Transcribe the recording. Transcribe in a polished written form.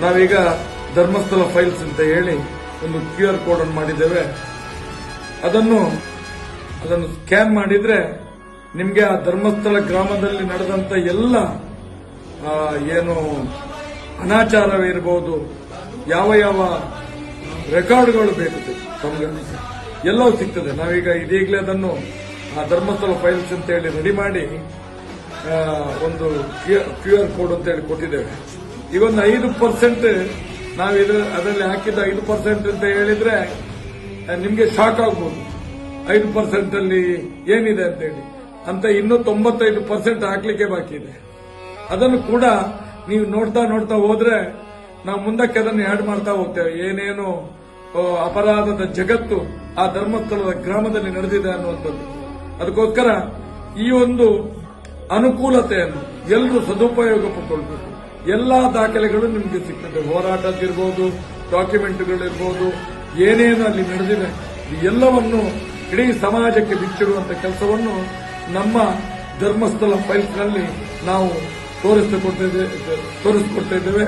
ನಾವೀಗ ಧರ್ಮಸ್ಥಳ ಫೈಲ್ಸ್ ಅಂತ ಹೇಳಿ ಒಂದು QR ಕೋಡ್ ಅನ್ನು ಮಾಡಿದ್ದೇವೆ. ಅದನ್ನು ಸ್ಕ್ಯಾನ್ ಮಾಡಿದ್ರೆ ನಿಮಗೆ ಆ ಧರ್ಮಸ್ಥಳ ಗ್ರಾಮದಲ್ಲಿ ನಡೆದಂತ ಎಲ್ಲ ಏನು ಅನಾಚಾರವಿರಬಹುದು, ಯಾವ ಯಾವ ರೆಕಾರ್ಡ್ಗಳು ಬೇಕು ತಮಗೆ ಎಲ್ಲವೂ ಸಿಗ್ತದೆ. ನಾವೀಗ ಇದೀಗಲೇ ಅದನ್ನು ಆ ಧರ್ಮಸ್ಥಳ ಫೈಲ್ಸ್ ಅಂತ ಹೇಳಿ ರೆಡಿ ಮಾಡಿ ಒಂದು QR ಕೋಡ್ ಅಂತ ಹೇಳಿ ಕೊಟ್ಟಿದ್ದೇವೆ. ಈಗ ಒಂದು 5% ನಾವು ಅದರಲ್ಲಿ ಹಾಕಿದ 5% ಅಂತ ಹೇಳಿದ್ರೆ ನಿಮಗೆ ಶಾಕ್ ಆಗ್ಬೋದು. 5% ಅಲ್ಲಿ ಏನಿದೆ ಅಂತ ಹೇಳಿ ಅಂತ ಇನ್ನೂ 95% ಹಾಕ್ಲಿಕ್ಕೆ ಬಾಕಿ ಇದೆ. ಅದನ್ನು ಕೂಡ ನೀವು ನೋಡ್ತಾ ಹೋದ್ರೆ ನಾವು ಮುಂದಕ್ಕೆ ಅದನ್ನು ಆಡ್ ಮಾಡ್ತಾ ಹೋಗ್ತೇವೆ. ಏನೇನು ಅಪರಾಧದ ಜಗತ್ತು ಆ ಧರ್ಮಸ್ಥಳದ ಗ್ರಾಮದಲ್ಲಿ ನಡೆದಿದೆ ಅನ್ನುವಂಥದ್ದು. ಅದಕ್ಕೋಸ್ಕರ ಈ ಒಂದು ಅನುಕೂಲತೆಯನ್ನು ಎಲ್ಲರೂ ಸದುಪಯೋಗ ಪಡ್ಕೊಳ್ಬೇಕು. ಎಲ್ಲಾ ದಾಖಲೆಗಳು ನಿಮಗೆ ಸಿಗ್ತದೆ. ಹೋರಾಟದಿರ್ಬೋದು, ಡಾಕ್ಯುಮೆಂಟ್ಗಳಿರ್ಬೋದು, ಏನೇನು ಅಲ್ಲಿ ನಡೆದಿದೆ ಎಲ್ಲವನ್ನು ಇಡೀ ಸಮಾಜಕ್ಕೆ ಬಿಚ್ಚಿಡುವಂತ ಕೆಲಸವನ್ನು ನಮ್ಮ ಧರ್ಮಸ್ಥಳ ಫೈಲ್ಸ್ನಲ್ಲಿ ನಾವು ತೋರಿಸಿಕೊಟ್ಟಿದ್ದೇವೆ.